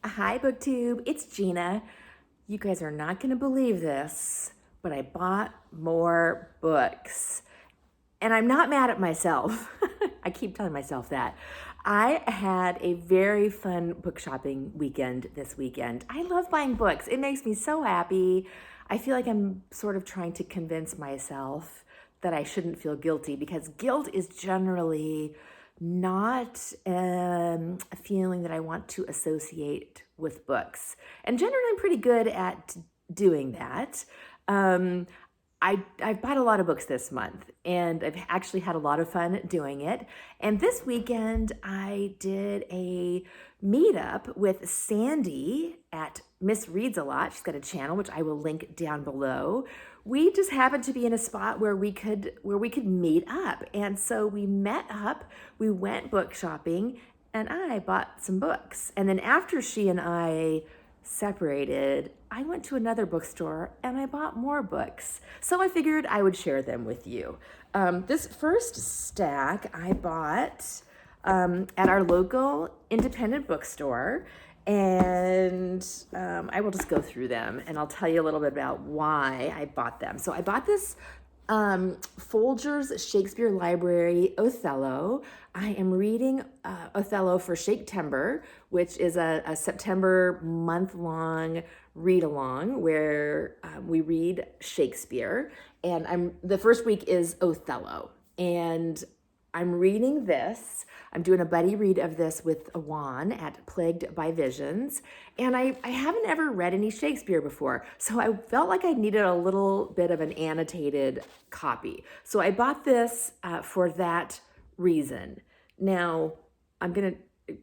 Hi, BookTube. It's Gina. You guys are not going to believe this, but I bought more books. And I'm not mad at myself. I keep telling myself that. I had a very fun book shopping weekend this weekend. I love buying books. It makes me so happy. I feel like I'm sort of trying to convince myself that I shouldn't feel guilty because guilt is generally not a feeling that I want to associate with books. And generally, I'm pretty good at doing that. Um, I've bought a lot of books this month, and I've actually had a lot of fun doing it. And this weekend, I did a meetup with Sandy at Miss Reads a Lot. She's got a channel, which I will link down below. We just happened to be in a spot where we could meet up, and so we met up. We went book shopping, and I bought some books. And then after she and I separated, I went to another bookstore and I bought more books. So I figured I would share them with you. This first stack I bought at our local independent bookstore, and I will just go through them and I'll tell you a little bit about why I bought them. So I bought this Folger's Shakespeare Library Othello. I am reading Othello for Shakestember, which is a September month-long read-along where we read Shakespeare. And the first week is Othello. And I'm reading this. I'm doing a buddy read of this with Juan at Plagued by Visions. And I haven't ever read any Shakespeare before, so I felt like I needed a little bit of an annotated copy. So I bought this for that reason. Now, I'm going to,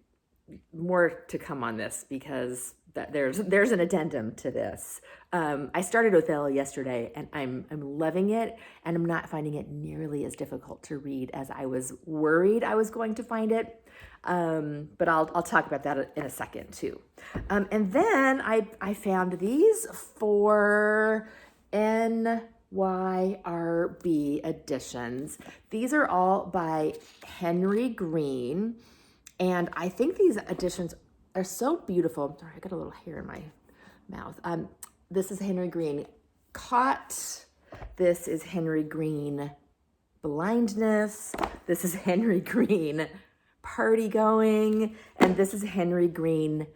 more to come on this because there's an addendum to this. I started Othello yesterday and I'm loving it, and I'm not finding it nearly as difficult to read as I was worried I was going to find it. But I'll talk about that in a second too. And then I found these 4 NYRB editions. These are all by Henry Green. And I think these editions are so beautiful. Sorry, I got a little hair in my mouth. This is Henry Green Caught. This is Henry Green Blindness. This is Henry Green Party Going. And this is Henry Green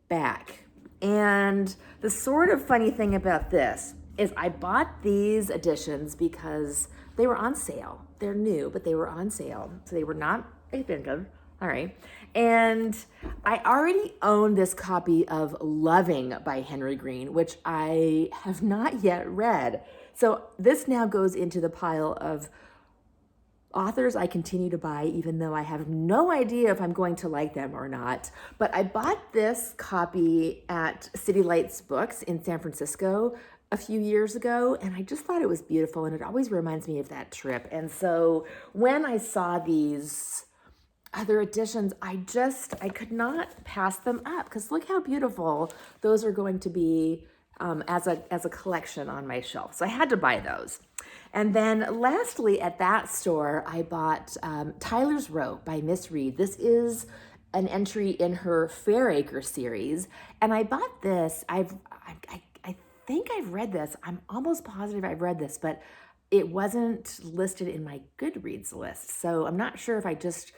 Back. And the sort of funny thing about this is I bought these editions because they were on sale. They're new, but they were on sale. So they were not expensive. All right. And I already own this copy of Loving by Henry Green, which I have not yet read. So this now goes into the pile of authors I continue to buy, even though I have no idea if I'm going to like them or not. But I bought this copy at City Lights Books in San Francisco a few years ago, and I just thought it was beautiful, and it always reminds me of that trip. And so when I saw these other editions, I could not pass them up because look how beautiful those are going to be as a collection on my shelf. So I had to buy those. And then lastly, at that store, I bought Tyler's Row by Miss Read. This is an entry in her Fairacre series, and I bought this. I think I've read this. I'm almost positive I've read this, but it wasn't listed in my Goodreads list. So I'm not sure if I just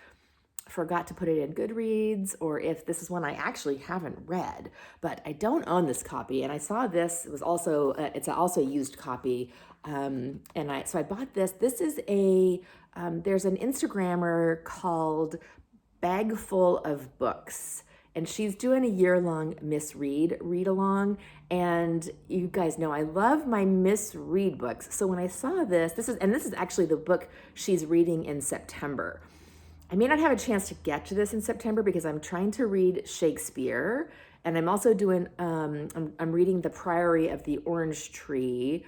forgot to put it in Goodreads or if this is one I actually haven't read, but I don't own this copy. And I saw this, it was also, it's also a used copy. So I bought this. This is there's an Instagrammer called Bagful of Books, and she's doing a year-long Miss Read read-along. And you guys know I love my Miss Read books. So when I saw this is actually the book she's reading in September. I may not have a chance to get to this in September because I'm trying to read Shakespeare, and I'm also doing, I'm reading The Priory of the Orange Tree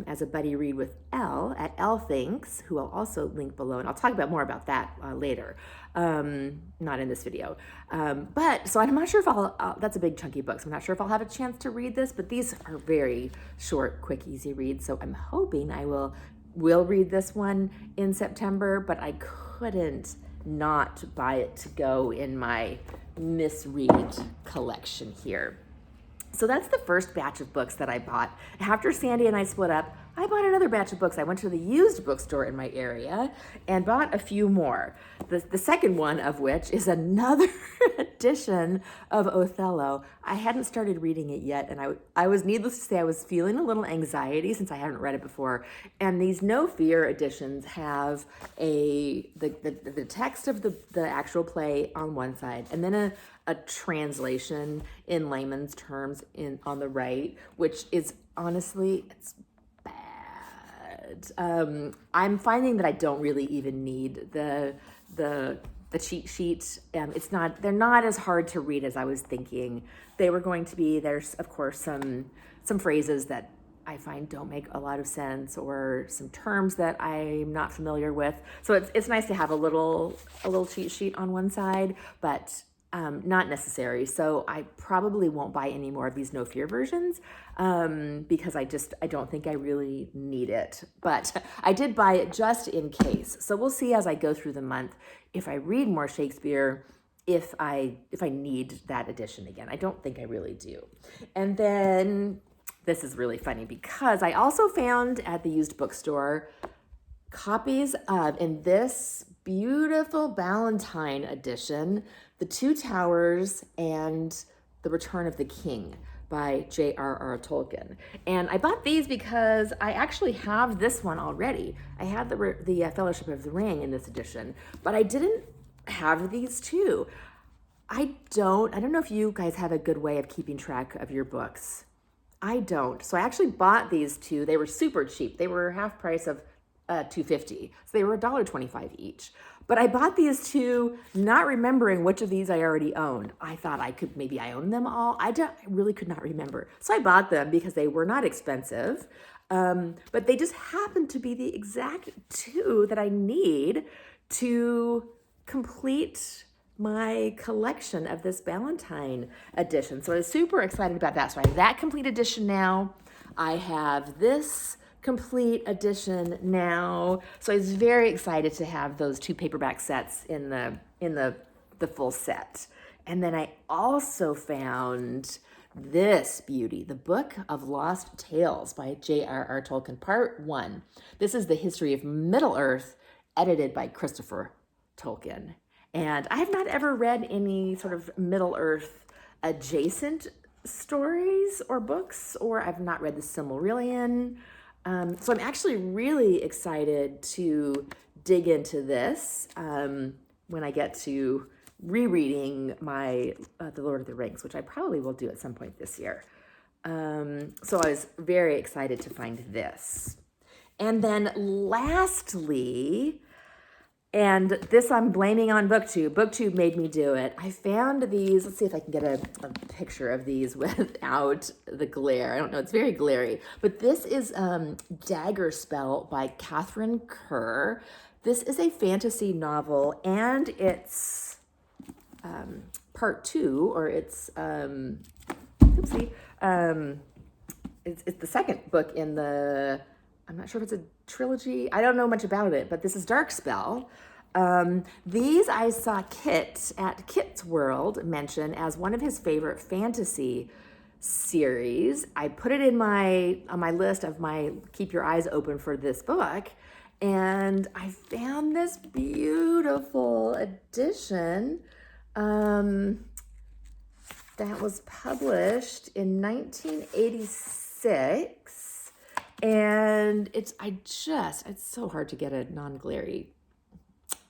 as a buddy read with Elle at Elle Thinks, who I'll also link below, and I'll talk about more about that later, not in this video. But so I'm not sure if that's a big chunky book, so I'm not sure if I'll have a chance to read this, but these are very short, quick, easy reads, so I'm hoping I will read this one in September, but I couldn't not buy it to go in my misread collection here. So that's the first batch of books that I bought. After Sandy and I split up, I bought another batch of books. I went to the used bookstore in my area and bought a few more. The second one of which is another edition of Othello. I hadn't started reading it yet, and I was, needless to say, I was feeling a little anxiety since I hadn't read it before. And these No Fear editions have the text of the actual play on one side, and then a translation in layman's terms on the right, which is honestly, it's bad. I'm finding that I don't really even need the cheat sheet. They're not as hard to read as I was thinking they were going to be. There's of course some phrases that I find don't make a lot of sense, or some terms that I'm not familiar with. So it's nice to have a little cheat sheet on one side, but not necessary. So I probably won't buy any more of these No Fear versions because I don't think I really need it. But I did buy it just in case. So we'll see as I go through the month if I read more Shakespeare, if I need that edition again. I don't think I really do. And then this is really funny because I also found at the used bookstore copies of, in this beautiful Ballantine edition, The Two Towers and The Return of the King by J.R.R. Tolkien. And I bought these because I actually have this one already. I had the Fellowship of the Ring in this edition, but I didn't have these two. I don't know if you guys have a good way of keeping track of your books. I don't. So I actually bought these two. They were super cheap. They were half price of $2.50. So they were $1.25 each. But I bought these two not remembering which of these I already owned. I thought maybe I owned them all. I really could not remember. So I bought them because they were not expensive. But they just happened to be the exact two that I need to complete my collection of this Ballantine edition. So I was super excited about that. So I have that complete edition now. I have this complete edition now. So I was very excited to have those two paperback sets in the full set. And then I also found this beauty, The Book of Lost Tales by J.R.R. Tolkien, Part 1. This is the history of Middle-earth, edited by Christopher Tolkien. And I have not ever read any sort of Middle-earth adjacent stories or books, or I've not read the Silmarillion. So I'm actually really excited to dig into this when I get to rereading my The Lord of the Rings, which I probably will do at some point this year. So I was very excited to find this. And then lastly, and this I'm blaming on BookTube. BookTube made me do it. I found these. Let's see if I can get a picture of these without the glare. I don't know. It's very glary. But this is Dagger Spell by Catherine Kerr. This is a fantasy novel, and it's part 2, or it's it's the second book in the. I'm not sure if it's a trilogy. I don't know much about it, but this is Dark Spell. These I saw Kit at Kit's World mention as one of his favorite fantasy series. I put it on my list of my keep your eyes open for this book, and I found this beautiful edition that was published in 1986. And it's so hard to get a non-glary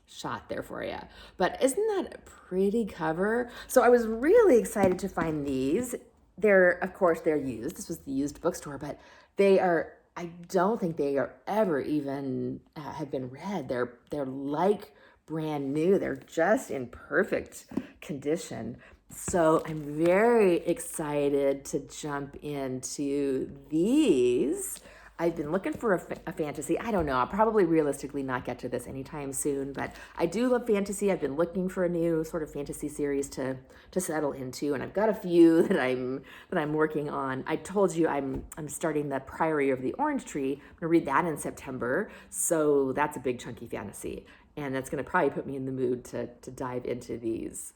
shot there for you. But isn't that a pretty cover? So I was really excited to find these. Of course, they're used. This was the used bookstore, but I don't think they are ever even have been read. They're like brand new. They're just in perfect condition. So I'm very excited to jump into these. I've been looking for a fantasy. I don't know. I'll probably realistically not get to this anytime soon, but I do love fantasy. I've been looking for a new sort of fantasy series to settle into, and I've got a few that I'm working on. I told you I'm starting the Priory of the Orange Tree. I'm gonna read that in September, so that's a big chunky fantasy, and that's gonna probably put me in the mood to dive into these.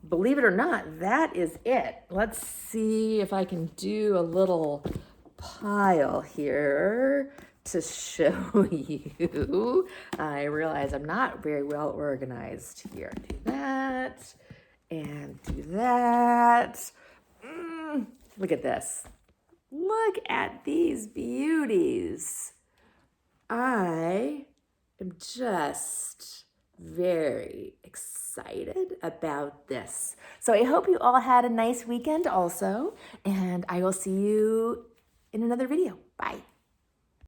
believe it or not, that is it. Let's see if I can do a little pile here to show you. I realize I'm not very well organized here. Do that and do that. Look at this. Look at these beauties. I am just very excited about this. So I hope you all had a nice weekend also, and I will see you in another video. Bye.